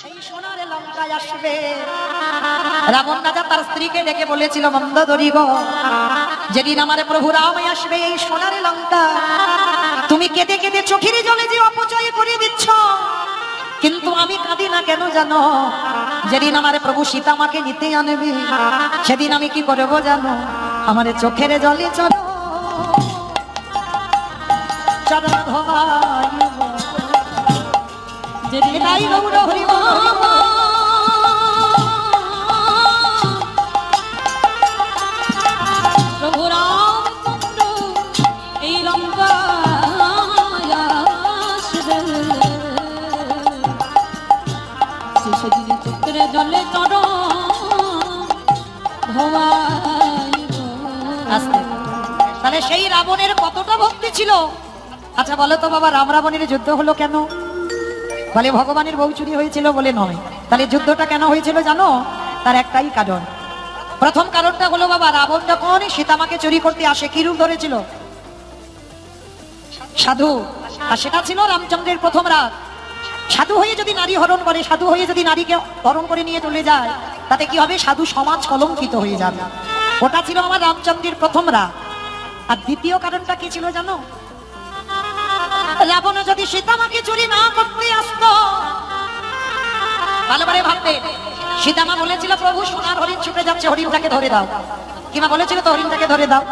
সেই সোনার লঙ্কায় আসবে। রাবণ রাজা তার স্ত্রীকে ডেকে বলেছিল, মন্দোদরী গো, যেদিন আমার প্রভু রাম আসবে এই সোনার লঙ্কা, তুমি কেঁদে কেঁদে চোখের জলে যে অপচয় করে দিচ্ছ, কিন্তু আমি কাঁদি না কেন জানো? যেদিন আমার প্রভু সীতা মাকে নিতে আনবে, সেদিন আমি কি করবো জানো? আমার চোখের জলে চলো চরণ ধোয়াইব। যেদিন তাই গৌর হরিব প্রভু রামচন্দ্র এই লঙ্কায় আসবে, সেদিন চোখের জলে চরণ ধোয়াইব। আস্তে। তাহলে সেই রাবণের কতটা ভক্তি ছিল? আচ্ছা বলো তো বাবা, রাম রাবণের যুদ্ধ হলো কেন? বলে ভগবানের বউ চুরি হয়েছিল বলে নয়। তাহলে যুদ্ধটা কেন হয়েছিল জানো? তার একটাই কারণ। প্রথম কারণটা হলো বাবা, রাবণ যখন সীতামাকে চুরি করতে আসে কি রূপ ধরেছিল? সাধু। আর সেটা ছিল রামচন্দ্রের প্রথম রাগ। সাধু হয়ে যদি নারী হরণ করে, সাধু হয়ে যদি নারীকে হরণ করে নিয়ে চলে যায়, তাতে কি হবে? সাধু সমাজ কলঙ্কিত হয়ে যাবে। ওটা ছিল আমার রামচন্দ্রের প্রথম রাগ। আর দ্বিতীয় কারণটা কি ছিল জানো? রাবণ যদি সীতামাকে চুরি না করতে আসতো, ভালো করে ভাববে। সীতামা বলেছিল, প্রভু সোনার হরিণ ছুটে যাচ্ছে, হরিণটাকে ধরে দাও। কিমা বলেছিল তো হরিণটাকে ধরে দাও।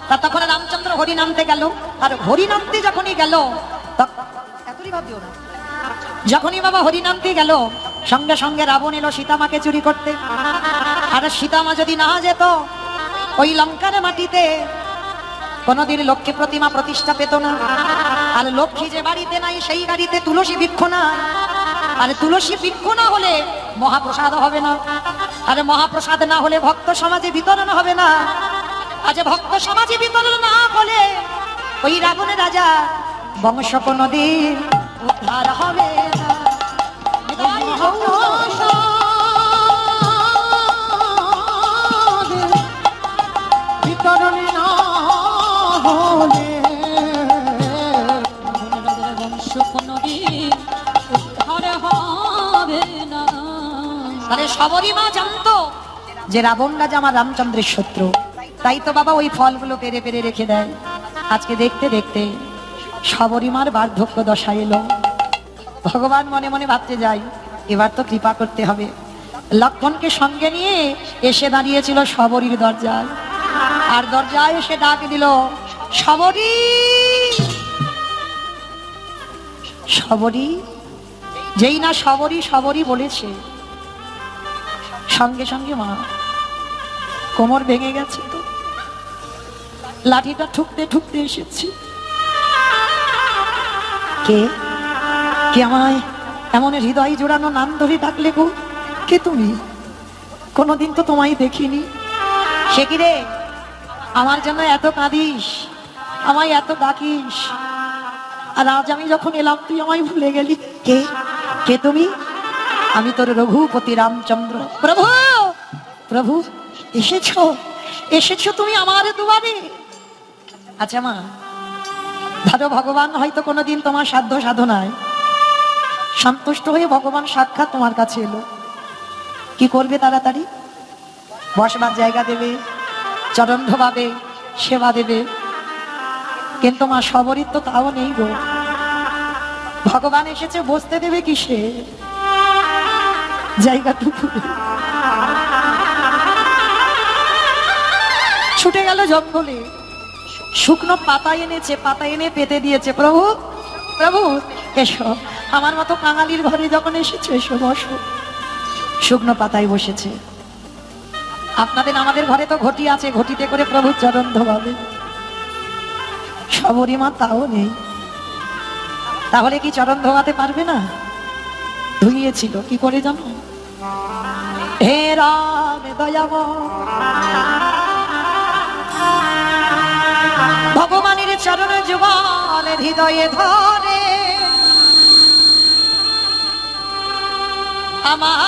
তা তখন রামচন্দ্র হরিণ আনতে গেল। আর হরিণ আনতে যখনই গেল, এতই ভাবতেও না, যখনই বাবা হরিণ আনতে গেল, সঙ্গে সঙ্গে রাবণ এলো সীতামাকে চুরি করতে। আর সীতামা যদি না যেত, ওই লঙ্কার মাটিতে কোনদিন লক্ষ্মী প্রতিমা প্রতিষ্ঠা পেত না। আর লক্ষ্মী যে বাড়িতে নাই, সেই বাড়িতে তুলসী বৃক্ষ না। আর তুলসী বৃক্ষ না হলে মহাপ্রসাদ হবে না। আর মহাপ্রসাদ না হলে ভক্ত সমাজে বিতরণ হবে না। আজ ভক্ত সমাজে বিতরণ না হলে ওই রাবণ রাজা বংশ কোনদিন উদ্ধার হবে না। বিতরণী না হলে বংশ কোনদিন উদ্ধার হবে না। তাহলে সবরী মা জানতো যে রাবণ রাজা আমার রামচন্দ্রের শত্রু, তাই তো বাবা ওই ফলগুলো পেরে পেরে রেখে দেয়। আজকে দেখতে দেখতে সবরী মার বার্ধক্য দশা এলো। ভগবান মনে মনে ভাবতে যাই, এবার তো কৃপা করতে হবে। লক্ষণকে সঙ্গে নিয়ে এসে দাঁড়িয়েছিল সবরীর দরজায়। আর দরজায় এসে ডাক দিল, সবরী সবরী। যেই না সবরী সবরী বলেছে, সঙ্গে সঙ্গে মা কোমর ভেঙে গেছে, তো লাঠিটা ঠুকতে ঠুকতে এসেছি। কে কে আমায় এমন হৃদয় জোড়ানো নাম ধরে ডাকলে গো? কে তুমি? কোনোদিন তো তোমায় দেখিনি। সে কি রে, আমার জন্য এত কাঁদিস, আমায় এত ডাকিস, আর আজ আমি যখন এলাম তুই আমায় ভুলে গেলি। কে কে তুমি? আমি তোর রঘুপতি রামচন্দ্র। প্রভু প্রভু, এসেছো এসেছো তুমি আমার দুয়ারে। আচ্ছা মা, ধরো ভগবান হয়তো কোনোদিন তোমার সাধ্য সাধনায় সন্তুষ্ট হয়ে ভগবান সাক্ষাৎ তোমার কাছে এলো, কি করবে? তাড়াতাড়ি বসবার জায়গা দেবে, চরণ ধোবাবে, সেবা দেবে। কিন্তু মা সবরীর তো তাও নেই গো। ভগবান এসেছে, বসতে দেবে কিসে? জায়গাটুকু ছুটে গেল জঙ্গলে, শুকনো পাতা এনেছে, পাতা এনে পেতে দিয়েছে। প্রভু প্রভু এসো, আমার মতো কাঙালির ঘরে যখন এসেছো, এসো বসো। শুকনো পাতায় বসেছে। আপনাদের আমাদের ঘরে তো ঘটি আছে, ঘটিতে করে প্রভু চরণ ধোবাবে। সবরী মা তাও নেই, তাহলে কি চরণ ধোয়াতে পারবে না? ধুইয়েছিল কি করে জানো? হে রাম দয়াময়, ভগবানের চরণ যুগল হৃদয়ে ধরে আমার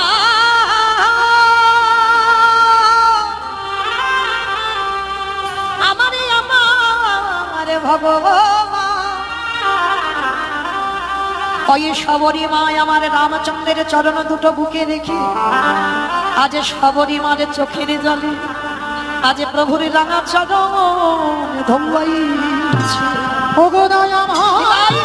ভগবান ওই শবরী মায় আমার রামচন্দ্রের চরণ দুটো বুকে রেখে আজ শবরী মার চোখের জলে আজ প্রভুর রাঙা চরণ ধোয়াইছে। ওগো দয়া মাই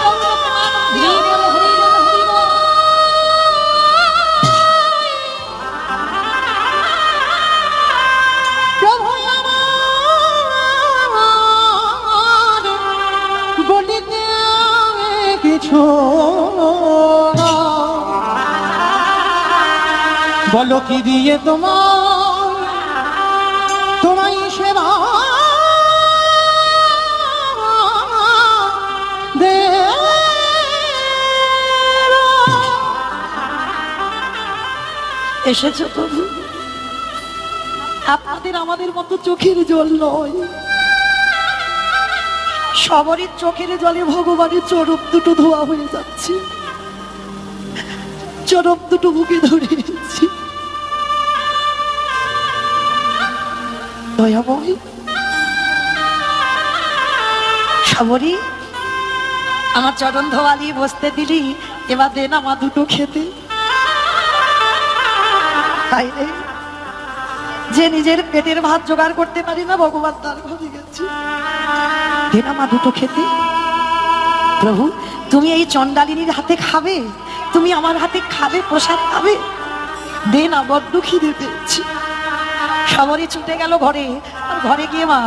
প্রভু আমার বলিতে কিছু বলো কি দিয়ে তোমায় সেবা এসেছো প্রভু, আপনাদের আমাদের মতো চোখের জল নয়, সবারই চোখের জলে ভগবানের চরণ দুটো ধোয়া হয়ে যাচ্ছে, চরণ দুটো বুকে ধরে নিচ্ছি। দয়াময় সবরই আমার চরণ ধোয়ালি বসতে দিলি, এবার দেন আমার দুটো খেতে। তাই রে, যে নিজের পেটের ভাত জোগাড় করতে পারি না, ভগবান তার ঘরে গেছে, দেন আমার দুটো খেতে। প্রভু, তুমি এই চণ্ডালিনীর হাতে খাবে, তুমি আমার হাতে খাবে, প্রসাদ খাবে, দেন না, বড্ড খিদে পেয়েছি। সবারই ছুটে গেল ঘরে, আর ঘরে গিয়ে মা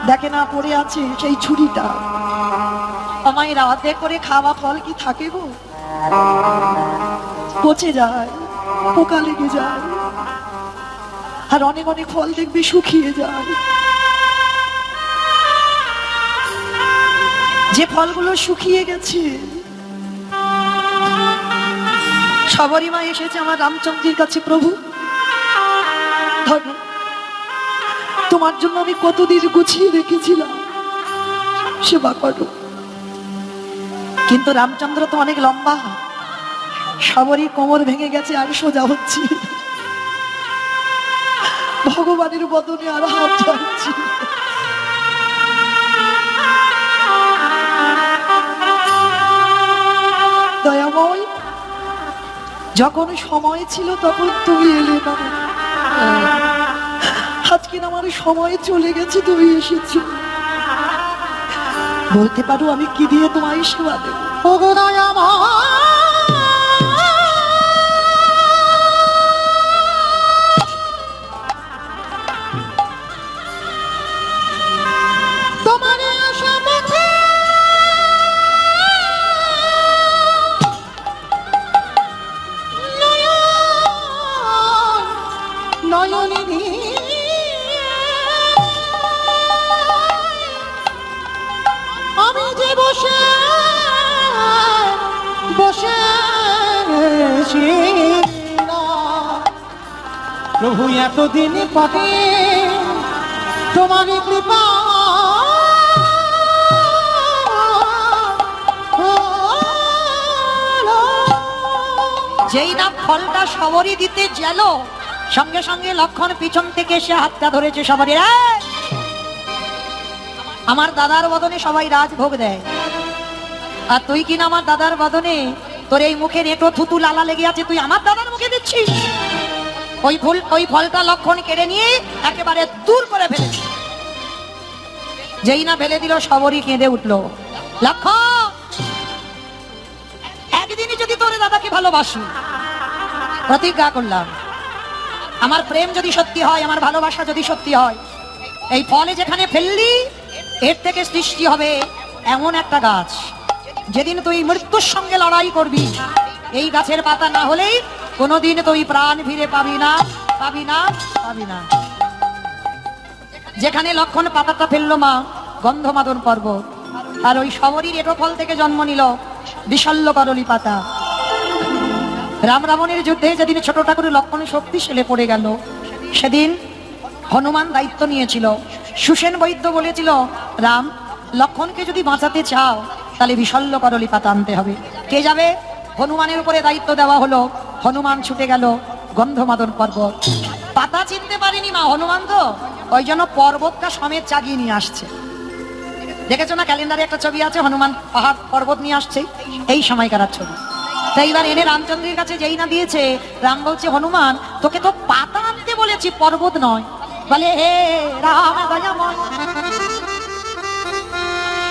দেখে না পড়ে আছে সেই ছুরিটা। আমায় রাতে করে খাওয়া ফল কি থাকে গো, পচে যায়, পোকা লেগে যায়, আর অনেক অনেক ফল দেখবে শুকিয়ে যায়। যে ফলগুলো শুকিয়ে গেছে, সবারই মা এসেছে আমার রামচন্দ্রের কাছে, প্রভু ধরো, তোমার জন্য আমি কতদিন গুছিয়ে রেখেছিলাম, সেবা করো। কিন্তু রামচন্দ্র তো অনেক লম্বা, সবারই কোমর ভেঙে গেছে, আর সোজা হচ্ছে, ভগবানের বদনে আর হাত যাচ্ছে। দয়াময়, যখন সময় ছিল তখন তুমি এলে না, আজকে আমার সময় চলে গেছে, তুমি এসেছো, বলতে পারো আমি কি দিয়ে তোমায় সেবা দেবো? ওগো দয়া মাই তোমার আশা পথে নয়নী আমি যে বসে বসে প্রভু এতদিন পথে তোমার কৃপা যেই না ফলটা সবরই দিতে গেল, সঙ্গে সঙ্গে লক্ষণ পিছন থেকে এসে হাতটা ধরেছে সবারই। আমার দাদার বদনে সবাই রাজভোগ দেয়, আর তুই কিনা আমার দাদার বদনে তোর এই মুখে নেটো থুতু লালা লেগে আছে, তুই আমার দাদার মুখে দিচ্ছিস। ওই ফলটা লক্ষণ কেড়ে নিয়ে একেবারে দূর করে ফেলেছি। যেই না ফেলে দিল, সবরই কেঁদে উঠলো, লক্ষণ একদিনই যদি তোর দাদাকে ভালোবাসি, প্রতিজ্ঞা করলাম, আমার প্রেম যদি সত্যি হয়, আমার ভালোবাসা যদি সত্যি হয়, এই ফলে যেখানে ফেললি এর থেকে সৃষ্টি হবে এমন একটা গাছ, যেদিন তুই মৃত্যুর সঙ্গে লড়াই করবি, এই গাছের পাতা না হলেই কোনোদিন তুই প্রাণ ফিরে পাবি না, পাবি না, পাবি না। যেখানে লক্ষণ পাতাটা ফেললো মা, গন্ধমাদন পর্বত, আর ওই সবরীর এটো ফল থেকে জন্ম নিল বিশল্য করলি পাতা। রাম রাবণের যুদ্ধে যেদিন ছোট ঠাকুরের লক্ষণ শক্তিশালী পড়ে গেল, সেদিন হনুমান দায়িত্ব নিয়েছিল। সুসেন বৈদ্য বলেছিল, রাম লক্ষণকে যদি বাঁচাতে চাও তাহলে বিশল্য করলি পাতা আনতে হবে। কে যাবে? হনুমানের উপরে দায়িত্ব দেওয়া হলো। হনুমান ছুটে গেল গন্ধমাদন পর্বত। পাতা চিনতে পারেনি মা, হনুমান তো ওই জন্য পর্বতটা সমেত চাগিয়ে নিয়ে আসছে। দেখেছো না ক্যালেন্ডারে একটা ছবি আছে, হনুমান পাহাড় পর্বত নিয়ে আসছে, এই সময়কার ছবি। তাই এবার এনে রামচন্দ্রের কাছে যেই না দিয়েছে, রাম বলছে হনুমান তোকে তো পাতা আনতে বলেছি, পর্বত নয়। বলে হে রাম দয়াময়,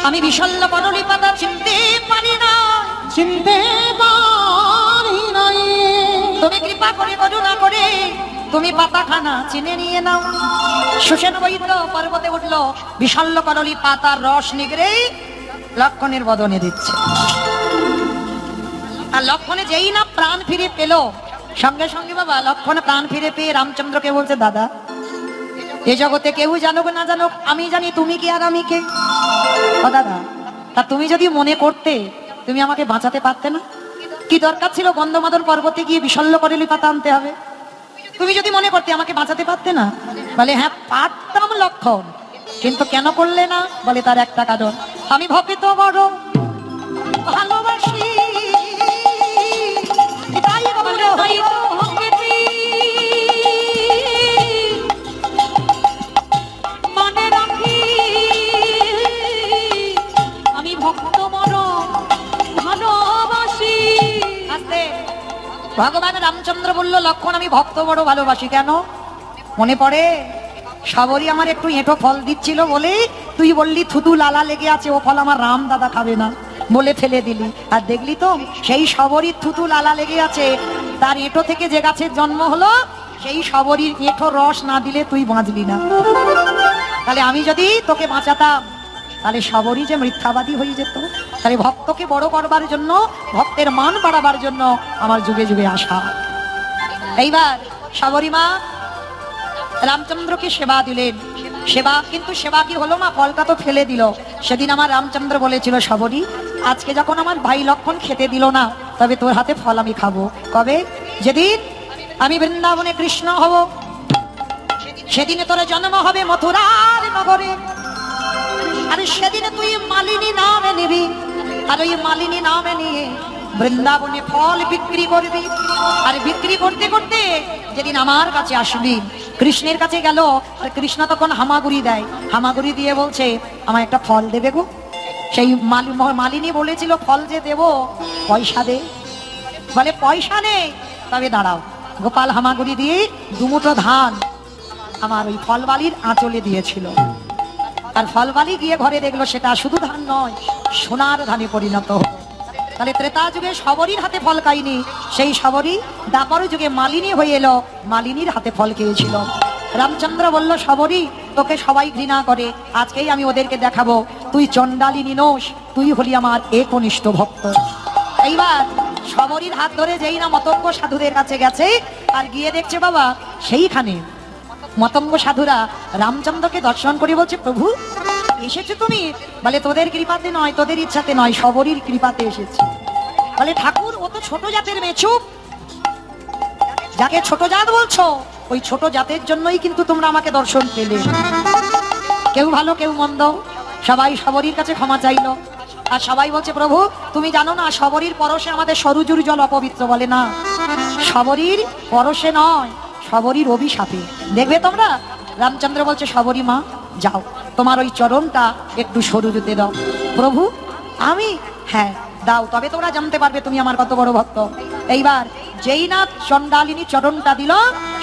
আমি বিশাল বনলি পাতা চিনতে পারি না, চিনতে পারি নাই। তুমি কৃপা করে করুণা করে তুমি পাতাখানা চিনে নিয়ে নাও। সুসেন বৈদ্য পর্বতে উঠলো, বিশাল করলি পাতার রস নিগড়ে লক্ষণের বদনে দিচ্ছে। আর লক্ষণে যেই না প্রাণ ফিরে পেল, সঙ্গে সঙ্গে বাবা লক্ষণ প্রাণ ফিরে পেয়ে রামচন্দ্রকে বলছে দাদা, এ জগতে কেউ জানুক না জানুক, আমি জানি তুমি কি আর আমি কে। ও দাদা, তা তুমি যদি মনে করতে তুমি আমাকে বাঁচাতে পারতে না? কি দরকার ছিল গন্ধমাদন পর্বতে গিয়ে বিশাল করলি পাতা আনতে হবে? তুমি যদি মনে করতে আমাকে বাঁচাতে পারতে না? বলে হ্যাঁ পারতাম লক্ষণ, কিন্তু কেন করলে না? বলে তার একটা কারণ, আমি ভক্ত বড় ভালোবাসি, তাই বলো হয়তো ভক্তি মনে রাখি, আমি ভক্ত বড় ভালোবাসি। আস্তে ভগবান রামচন্দ্র বলল লক্ষণ আমি ভক্ত বড় ভালোবাসি। কেন মনে পড়ে? সবরই আমার একটু এঁটো ফল দিচ্ছিল বলে তুই বললি থুতু লালা লেগে আছে, ও ফল আমার রাম দাদা খাবে না বলে ফেলে দিলি। আর দেখলি তো সেই সবরই থুতু লালা লেগে আছে, তার এঁটো থেকে যে গাছের জন্ম হলো, সেই সবরীর এঁটো রস না দিলে তুই বাঁচলি না। তাহলে আমি যদি তোকে বাঁচাতাম তাহলে সবরই যে মিথ্যাবাদী হয়ে যেত। তাহলে ভক্তকে বড় করবার জন্য, ভক্তের মান বাড়াবার জন্য আমার যুগে যুগে আসা। এইবার সবরী মা রামচন্দ্রকে সেবা দিলেন। সেবা, কিন্তু সেবা কি হলো মা? ফলটা তো ফেলে দিল। সেদিন আমার রামচন্দ্র বলেছিল সবরী, আজকে যখন আমার ভাই লক্ষণ খেতে দিল না, তবে তোর হাতে ফল আমি খাবো। কবে? যেদিন আমি বৃন্দাবনে কৃষ্ণ হব, সেদিনে তোর জন্ম হবে মথুরার নগরে। আর সেদিনে তুই মালিনী নামে নিবি, আর ওই মালিনী নামে নিয়ে বৃন্দাবনে ফল বিক্রি করবি। আর বিক্রি করতে করতে যেদিন আমার কাছে আসবি, কৃষ্ণের কাছে গেল, আর কৃষ্ণ তখন হামাগুড়ি দেয়, হামাগুড়ি দিয়ে বলছে আমায় একটা ফল দেবে গো। সেই মালিনী বলেছিল ফল যে দেব পয়সা দে। বলে পয়সা নেই, তবে দাঁড়াও। গোপাল হামাগুড়ি দিয়ে দুমুঠো ধান আমার ওই ফলবালির আঁচলে দিয়েছিল। আর ফলবালি গিয়ে ঘরে দেখলো সেটা শুধু ধান নয়, সোনার ধানে পরিণত হলো। তাহলে ত্রেতা যুগে সবরীর হাতে ফল খাইনি, সেই সবরী দ্বাপর যুগে মালিনী হয়ে এলো, মালিনীর হাতে ফল খেয়েছিল। রামচন্দ্র বলল সবরী তোকে সবাই ঘৃণা করে, আজকেই আমি ওদেরকে দেখাবো তুই চণ্ডালিনী নোস, তুই হলি আমার একনিষ্ঠ ভক্ত। এইবার সবরীর হাত ধরে যেই না মতঙ্গ সাধুদের কাছে গেছে, আর গিয়ে দেখছে বাবা সেইখানে মতঙ্গ সাধুরা রামচন্দ্রকে দর্শন করে বলছে প্রভু এসেছো তুমি? বলে তোদের কৃপাতে নয়, তোদের ইচ্ছাতে নয়, সবরীর কৃপাতে এসেছি। বলে ঠাকুর ও তো ছোট জাতের মেয়ে, চুপ। যাকে ছোট জাত বলছো ওই ছোট জাতের জন্যই কিন্তু তোমরা আমাকে দর্শন পেলে। কেউ ভালো কেউ মন্দ, সবাই সবরীর কাছে ক্ষমা চাইলো। আর সবাই বলছে প্রভু তুমি জানো না সবরীর পরশে আমাদের সরুজুর জল অপবিত্র। বলে না, সবরীর পরশে নয়, সবরীর অভিশাপে। দেখবে তোমরা। রামচন্দ্র বলছে সবরী মা যাও, তোমার ওই চরণটা একটু সরু দিতে দাও। প্রভু আমি? হ্যাঁ দাও, তবে তোমরা জানতে পারবে তুমি আমার কত বড় ভক্ত। এইবার যেই না চণ্ডালিনী চরণটা দিল,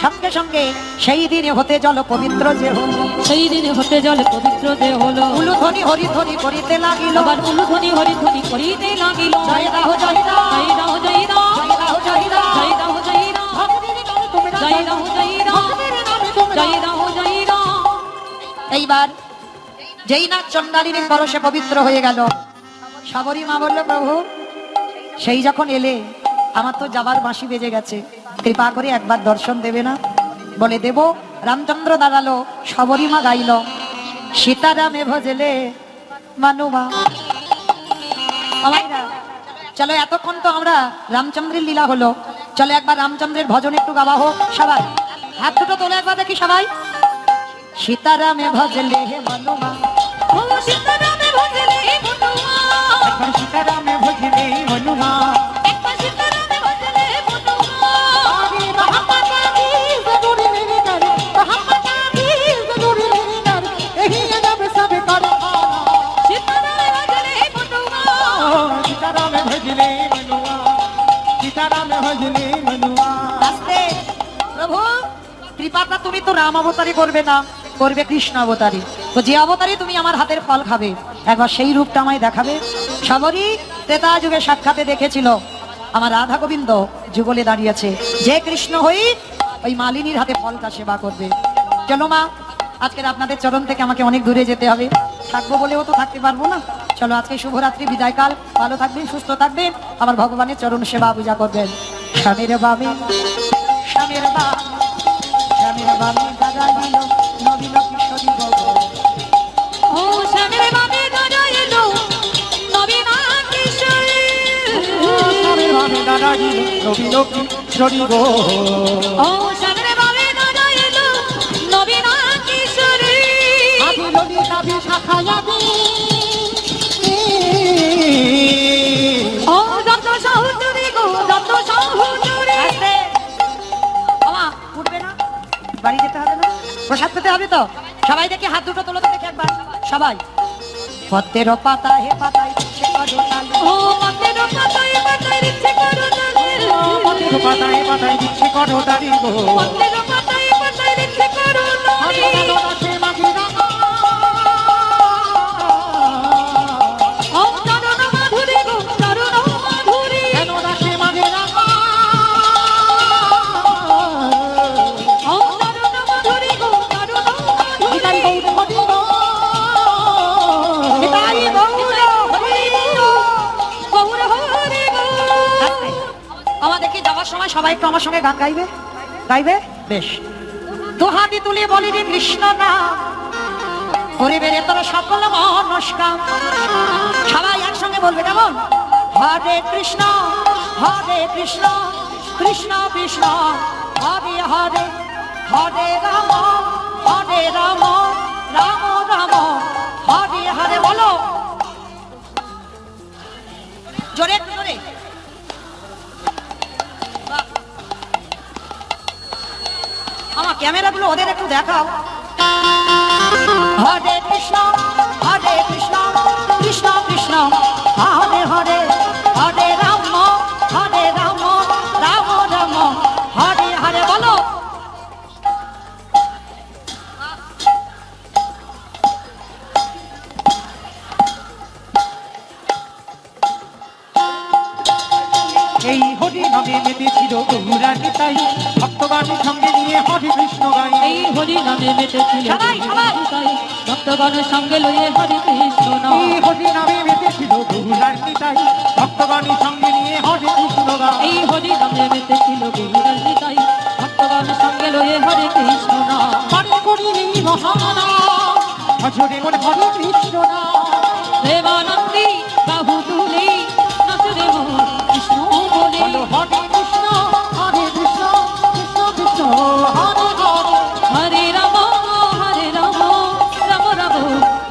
সঙ্গে সঙ্গে সেই দিনে হতে জল পবিত্র যে হলো, সেই দিনে হতে জল পবিত্র যে হলো। উলুধ্বনি হরিধ্বনি করিতে লাগিল, আবার উলুধ্বনি হরিধ্বনি করিতে লাগিল। জয় রাহ জয় রাহ, জয় রাহ জয় রাহ, জয় রাহ জয় রাহ, জয় রাহ জয় রাহ, জয় রাহ জয় রাহ, জয় রাহ জয় রাহ। এইবার যেই না চণ্ডালিনীর পরশে পবিত্র হয়ে গেল, সবরী মা বলল প্রভু সেই যখন এলে আমার তো যাবার বাঁশি বেজে গেছে, কৃপা করে একবার দর্শন দেবে না? বলে দেব। রামচন্দ্র দাঁড়ালো, সবরী মা গাইল সীতারামে ভজলে মানুমা। চলো এতক্ষণ তো আমরা রামচন্দ্রের লীলা হলো, চলো একবার রামচন্দ্রের ভজন একটু গাওয়া হোক। সবাই হাত দুটো তোলে একবার দেখি সবাই। সীতারামে ভজলে মানুমা, ও সীতারামে ভজলে মনুয়া, একবার সীতারামে ভজলে হনুমা। একবার সীতারামে ভজলে মনুয়া। আগে রহমতা কি জরুরি মেরে করে, রহমতা কি জরুরি মেরে করে, এহি জব সব করো। সীতা কৃপাটা তুমি তো রাম অবতারে করবে না, করবে কৃষ্ণ অবতারে। তো যে অবতারে তুমি আমার হাতের ফল খাবে, একবার সেই রূপটা আমায় দেখাবে। সবরই ত্রেতা যুগে সাক্ষাতে দেখেছিল আমার রাধা গোবিন্দ যুগলে দাঁড়িয়েছে, যে কৃষ্ণ হই ওই মালিনীর হাতে ফলটা সেবা করবে। চলো মা, আজকের আপনাদের চরণ থেকে আমাকে অনেক দূরে যেতে হবে, থাকবো বলেও তো থাকতে পারবো না। চলো আজকে শুভরাত্রি, বিদায়কাল, ভালো থাকবেন, সুস্থ থাকবেন, আবার ভগবানের চরণ সেবা পূজা করবেন। স্বামীর বামে, স্বামীর বামে, স্বামীর বামে দাদা দিল নবীন কিশোরী গো। ও শ্যামের বামে দাদা এলো নবীনা কিশোরী। স্বামীর ভাবে দাদা দিল নবীন কিশোরী গো। ও শ্যামের বামে দাদা এলো নবীনা কিশোরী। আদি ললিতা বিশাখায়াদি ও যত সহচরী গো, যত সহচরী। আস্তে। আমা উঠবে না, বাড়ি যেতে হবে না, প্রসাদ পেতে হবে তো। সবাই দেখি হাত দুটো তোলো তো দেখি একবার সবাই। পদ্মের পাতা হে পাতায় দিচ্ছে কদতাল, ও পদ্মের পাতায় পাতায় দিচ্ছে করতালি। পদ্মের পাতায় পাতায় দিচ্ছে করতালি গো। পদ্মের পাতায় পাতায় দিচ্ছে করতালি। দাসে মাঝি রাঙা ও তরুণ মাধুরী গো, তরুণ মাধুরী। কেন দাসে মাঝি রাঙা ও তরুণ মাধুরী গো, তরুণ মাধুরী। নিতাই গৌর হরি গো। নিতাই গৌর হরি গো। গৌর হরি গো। আস্তে। আমাদেরকে যাওয়ার সময় সবাই একটু আমার সঙ্গে গান গাইবে, গাইবে বেশ। দুহাতি তুলে বলি রে কৃষ্ণ না, করিবে রে তোর সকল মনস্কাম। সবাই একসঙ্গে বলবে কেমন? হরে কৃষ্ণ, হরে কৃষ্ণ, কৃষ্ণ কৃষ্ণ, হরে হরে, হরে রাম, হরে রাম, রাম রাম, হরে হরে। বলো জোরে, একটু জোরে। আমার ক্যামেরাগুলো ওদের একটু দেখাও। হরে কৃষ্ণ, হরে কৃষ্ণ, কৃষ্ণ কৃষ্ণ, হরে হরে, হরে রাম, হরে রাম, রাম রাম, হরে হরে। বলো এই হরি নামে মেতেছিল গৌরা নিতাই, ভক্তবাণী সঙ্গে নিয়ে হরে কৃষ্ণ গাই। এই হরি নামে মেতেছিল সবাই, সবাই। ভক্তগণের সঙ্গে লইয়ে হরে কৃষ্ণ নাম। এই হরি নামে মেতেছিল গৌরা নিতাই, ভক্তবাণী সঙ্গে নিয়ে হরে কৃষ্ণ গাই। এই হরি নামে মেতেছিল গৌরার নিতাই, ভক্তগণের সঙ্গে লইয়ে হরে কৃষ্ণ নাম। হরে করি মহানা হজরে মন হরে কৃষ্ণ নাম। দেবানন্দী বাহু তুলি নাচরে মোর কৃষ্ণ বলে। বলো হরে কৃষ্ণ, হরে কৃষ্ণ, কৃষ্ণ কৃষ্ণ, হরে হরে। হরে রাম, হরে রাম, রাম রাম,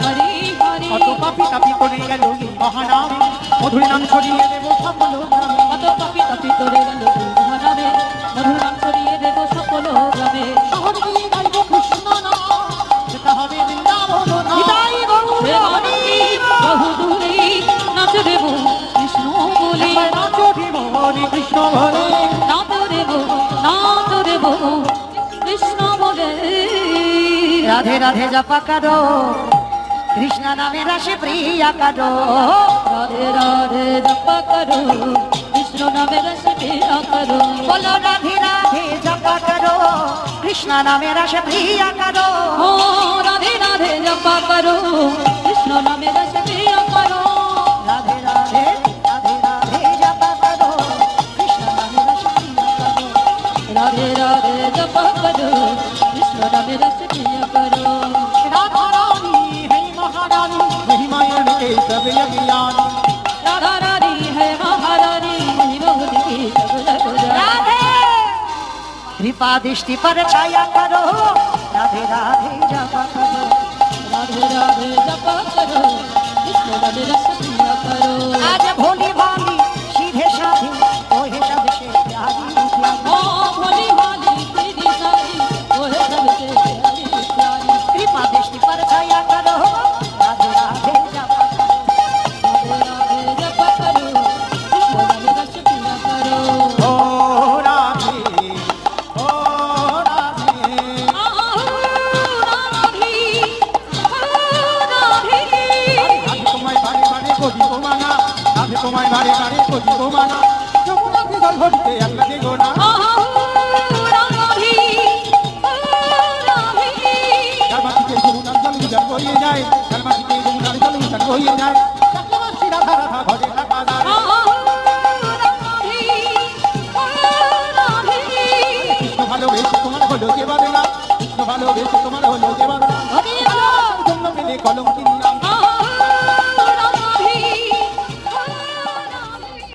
হরে হরে। কত পাপি তাপি করে গেল এই মহানামে, মধুর নাম ছড়িয়ে দেব সকল গ্রামে। কত পাপি তাপি করে গেল মহানামে, মধুর নাম ছড়িয়ে দেব সকল গ্রামে। শহর দিয়ে গাইব কৃষ্ণ নাম, সেটা হবে বৃন্দাবন নাম। নিতাই গৌর হরি দেবানন্দী বাহু তুলি নাচরে মোর কৃষ্ণ বলে। একবার নাচো দিব হরে কৃষ্ণ বলে। নাচ দেব কৃষ্ণ বলে। রাধে রাধে জপা কারো, কৃষ্ণ নামে রাশে প্রিয়া কারো। রাধে রাধে জপা করো, কৃষ্ণ নামে রস পিয়া করো। বলো রাধে রাধে জপা কারো, কৃষ্ণ নামে রাশে প্রিয়া কারো। ও রাধে রাধে জপা করো, কৃষ্ণ নামে রস পিয়া করো। রাধে রাধে, রাধে রাধে জপা কারো, কৃষ্ণ নামে রাশে প্রিয়া কারো। রাধে রাধে জপা করো, কৃষ্ণ নামে রস পিয়া করো। রাধা রানী হে মহারানী, মহিমায়ন কে সব অজ্ঞানী। রাধা রানী হে মহারানী, বহু কি সব জগ জানে। রাধে কৃপা দৃষ্টি पर छाया करो, राधे राधे जपा करो। राधे राधे जपा करो, कृष्ण नामे रस पिया करो। आज भोली भाली सीधे साधे, ओहे सबसे प्यारी प्यारी। ओ भोली भाली सीधी सादी, ओहे सबसे प्यारी प्यारी। कृपा दृष्टि पर छाया करो, राधे राधे जपा करो। राधे राधे जपा करो, कृष्ण नामे रस पिया करो। ओ राधे, ओ राधे, আছে তোমায় বারে বারে করি গো মানা যমুনাতে জল ভরিতে একলা যে গো না তার মাটিতে যমুনার জল উজান বইয়ে যায় তার মাটিতে যমুনার জল উজান বইয়ে যায় চাকলাবাসী রাধা রাধা ঘরে থাকা যায় কৃষ্ণ ভালোবেসে তোমার হলো যে বাদনা কৃষ্ণ ভালোবেসে তোমার হলো যে বাদনা জন্য পেলে কলম কিনলাম